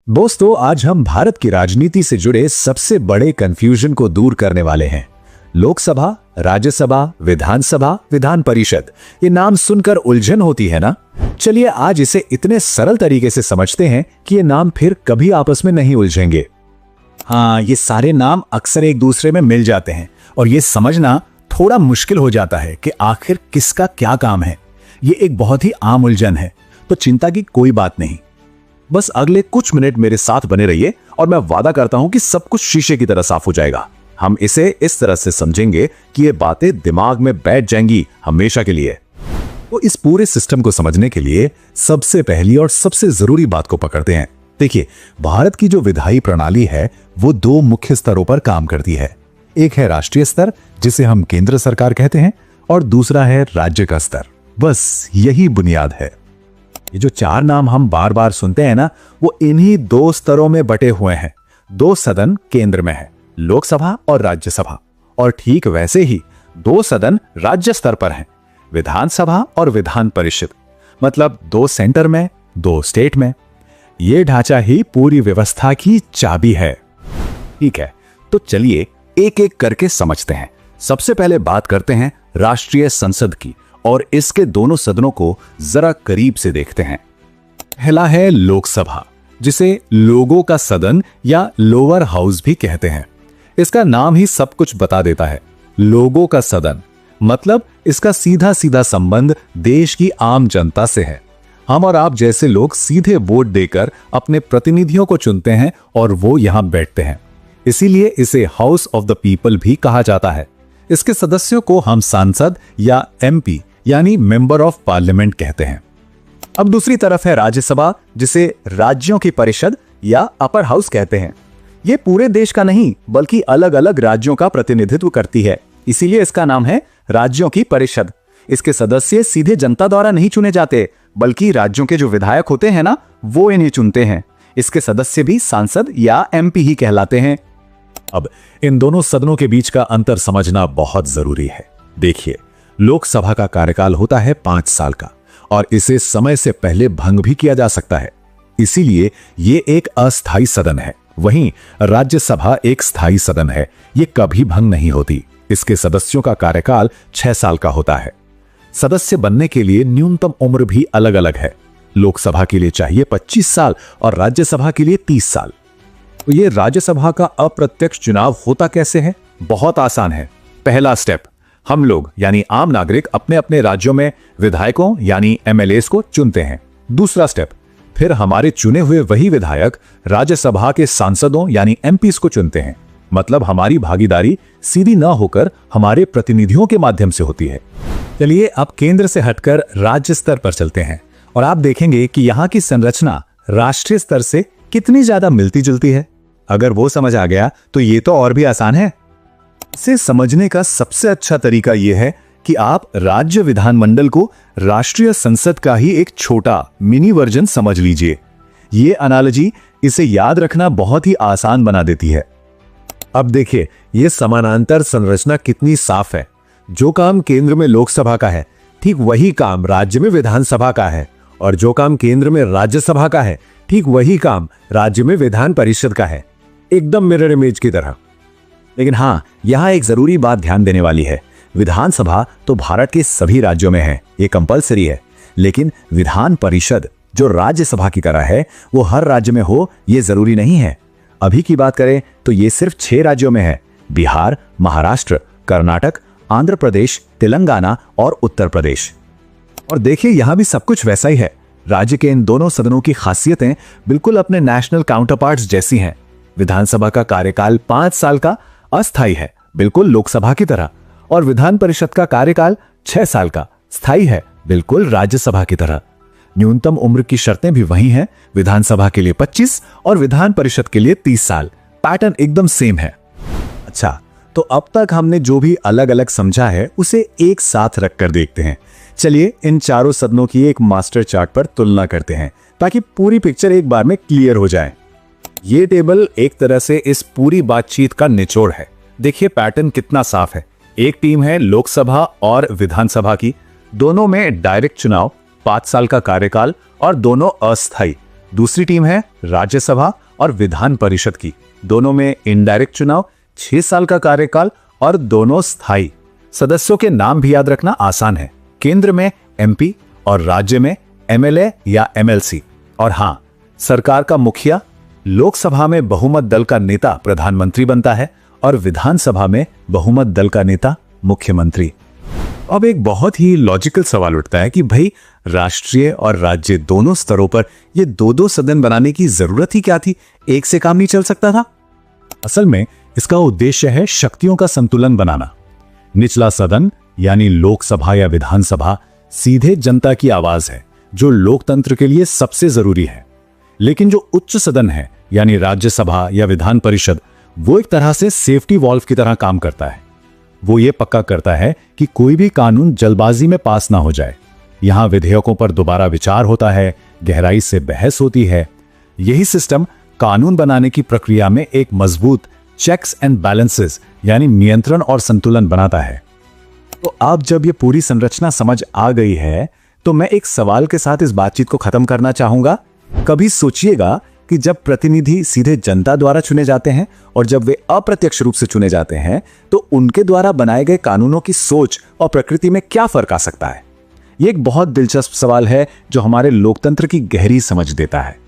दोस्तों, आज हम भारत की राजनीति से जुड़े सबसे बड़े कंफ्यूजन को दूर करने वाले हैं। लोकसभा, राज्यसभा, विधानसभा, विधान परिषद, ये नाम सुनकर उलझन होती है ना। चलिए आज इसे इतने सरल तरीके से समझते हैं कि ये नाम फिर कभी आपस में नहीं उलझेंगे। हाँ, ये सारे नाम अक्सर एक दूसरे में मिल जाते हैं और ये समझना थोड़ा मुश्किल हो जाता है कि आखिर किसका क्या काम है। ये एक बहुत ही आम उलझन है, तो चिंता की कोई बात नहीं। बस अगले कुछ मिनट मेरे साथ बने रहिए और मैं वादा करता हूं कि सब कुछ शीशे की तरह साफ हो जाएगा। हम इसे इस तरह से समझेंगे कि ये बातें दिमाग में बैठ जाएंगी हमेशा के लिए। तो इस पूरे सिस्टम को समझने के लिए सबसे पहली और सबसे जरूरी बात को पकड़ते हैं। देखिए, भारत की जो विधायी प्रणाली है वो दो मुख्य स्तरों पर काम करती है। एक है राष्ट्रीय स्तर, जिसे हम केंद्र सरकार कहते हैं, और दूसरा है राज्य का स्तर। बस यही बुनियाद है। ये जो चार नाम हम बार बार सुनते हैं ना, वो इन्हीं दो स्तरों में बटे हुए हैं। दो सदन केंद्र में है, लोकसभा और राज्यसभा, और ठीक वैसे ही दो सदन राज्य स्तर पर हैं, विधानसभा और विधान परिषद। मतलब दो सेंटर में, दो स्टेट में। ये ढांचा ही पूरी व्यवस्था की चाबी है। ठीक है, तो चलिए एक एक करके समझते हैं। सबसे पहले बात करते हैं राष्ट्रीय संसद की और इसके दोनों सदनों को जरा करीब से देखते हैं। पहला है लोकसभा, जिसे लोगों का सदन या लोअर हाउस भी कहते हैं। इसका नाम ही सब कुछ बता देता है। लोगों का सदन मतलब इसका सीधा सीधा संबंध देश की आम जनता से है। हम और आप जैसे लोग सीधे वोट देकर अपने प्रतिनिधियों को चुनते हैं और वो यहां बैठते हैं। इसीलिए इसे हाउस ऑफ द पीपल भी कहा जाता है। इसके सदस्यों को हम सांसद या एमपी यानी मेंबर ऑफ पार्लियामेंट कहते हैं। अब दूसरी तरफ है राज्यसभा, जिसे राज्यों की परिषद या अपर हाउस कहते हैं। यह पूरे देश का नहीं बल्कि अलग अलग राज्यों का प्रतिनिधित्व करती है, इसीलिए इसका नाम है राज्यों की परिषद। इसके सदस्य सीधे जनता द्वारा नहीं चुने जाते, बल्कि राज्यों के जो विधायक होते हैं ना, वो इन्हें चुनते हैं। इसके सदस्य भी सांसद या एमपी ही कहलाते हैं। अब इन दोनों सदनों के बीच का अंतर समझना बहुत जरूरी है। देखिए, लोकसभा का कार्यकाल होता है 5 साल का और इसे समय से पहले भंग भी किया जा सकता है, इसीलिए ये एक अस्थायी सदन है। वहीं राज्यसभा एक स्थायी सदन है, ये कभी भंग नहीं होती। इसके सदस्यों का कार्यकाल 6 साल का होता है। सदस्य बनने के लिए न्यूनतम उम्र भी अलग अलग है। लोकसभा के लिए चाहिए 25 साल और राज्यसभा के लिए 30 साल। तो ये राज्यसभा का अप्रत्यक्ष चुनाव होता कैसे है? बहुत आसान है। पहला स्टेप, हम लोग यानी आम नागरिक अपने अपने राज्यों में विधायकों यानी एमएलएस को चुनते हैं। दूसरा स्टेप, फिर हमारे चुने हुए वही विधायक राज्यसभा के सांसदों यानी एमपीस को चुनते हैं। मतलब हमारी भागीदारी सीधी न होकर हमारे प्रतिनिधियों के माध्यम से होती है। चलिए अब केंद्र से हटकर राज्य स्तर पर चलते हैं और आप देखेंगे कि यहाँ की संरचना राष्ट्रीय स्तर से कितनी ज्यादा मिलती जुलती है। अगर वो समझ आ गया तो ये तो और भी आसान है। इसे समझने का सबसे अच्छा तरीका यह है कि आप राज्य विधानमंडल को राष्ट्रीय संसद का ही एक छोटा मिनी वर्जन समझ लीजिए। ये एनालॉजी इसे याद रखना बहुत ही आसान बना देती है। अब देखिए, ये समानांतर संरचना कितनी साफ है। जो काम केंद्र में लोकसभा का है, ठीक वही काम राज्य में विधानसभा का है, और जो काम केंद्र में राज्यसभा का है, ठीक वही काम राज्य में विधान परिषद का है। एकदम मिरर इमेज की तरह। लेकिन हाँ, यहां एक जरूरी बात ध्यान देने वाली है। विधानसभा तो भारत के सभी राज्यों में है, ये कंपलसरी है। लेकिन विधान परिषद जो राज्यसभा की तरह है, वो हर राज्य में हो ये जरूरी नहीं है। अभी की बात करें तो ये सिर्फ 6 राज्यों में है: बिहार, महाराष्ट्र, कर्नाटक, आंध्र प्रदेश, तेलंगाना और उत्तर प्रदेश। और देखिए, यहां भी सब कुछ वैसा ही है। राज्य के इन दोनों सदनों की खासियतें बिल्कुल अपने नेशनल काउंटरपार्ट्स जैसी हैं। विधानसभा का कार्यकाल 5 साल का अस्थायी है, बिल्कुल लोकसभा की तरह, और विधान परिषद का कार्यकाल 6 साल का स्थायी है, बिल्कुल राज्यसभा की तरह। न्यूनतम उम्र की शर्तें भी वही हैं, विधानसभा के लिए 25 और विधान परिषद के लिए 30 साल। पैटर्न एकदम सेम है। अच्छा, तो अब तक हमने जो भी अलग अलग समझा है उसे एक साथ रखकर देखते हैं। चलिए इन चारों सदनों की एक मास्टर चार्ट पर तुलना करते हैं ताकि पूरी पिक्चर एक बार में क्लियर हो जाए। ये टेबल एक तरह से इस पूरी बातचीत का निचोड़ है। देखिए पैटर्न कितना साफ है। एक टीम है लोकसभा और विधानसभा की, दोनों में डायरेक्ट चुनाव, 5 साल का कार्यकाल और दोनों अस्थायी, दूसरी टीम है राज्यसभा और विधान परिषद की। दोनों में इनडायरेक्ट चुनाव, 6 साल का कार्यकाल और दोनों स्थायी। सदस्यों के नाम भी याद रखना आसान है। केंद्र में एमपी और राज्य में एमएलए या एमएलसी। और हां, सरकार का मुखिया, लोकसभा में बहुमत दल का नेता प्रधानमंत्री बनता है और विधानसभा में बहुमत दल का नेता मुख्यमंत्री। अब एक बहुत ही लॉजिकल सवाल उठता है कि भाई राष्ट्रीय और राज्य दोनों स्तरों पर ये दो सदन बनाने की जरूरत ही क्या थी? एक से काम नहीं चल सकता था? असल में इसका उद्देश्य है शक्तियों का संतुलन बनाना। निचला सदन यानी लोकसभा या विधानसभा सीधे जनता की आवाज है, जो लोकतंत्र के लिए सबसे जरूरी है। लेकिन जो उच्च सदन है यानी राज्यसभा या विधान परिषद, वो एक तरह से सेफ्टी वॉल्व की तरह काम करता है। वो ये पक्का करता है कि कोई भी कानून जल्दबाजी में पास ना हो जाए। यहां विधेयकों पर दोबारा विचार होता है, गहराई से बहस होती है। यही सिस्टम कानून बनाने की प्रक्रिया में एक मजबूत चेक्स एंड बैलेंसेस यानी नियंत्रण और संतुलन बनाता है। तो अब जब ये पूरी संरचना समझ आ गई है, तो मैं एक सवाल के साथ इस बातचीत को खत्म करना चाहूंगा। कभी सोचिएगा कि जब प्रतिनिधि सीधे जनता द्वारा चुने जाते हैं और जब वे अप्रत्यक्ष रूप से चुने जाते हैं, तो उनके द्वारा बनाए गए कानूनों की सोच और प्रकृति में क्या फर्क आ सकता है? ये एक बहुत दिलचस्प सवाल है जो हमारे लोकतंत्र की गहरी समझ देता है।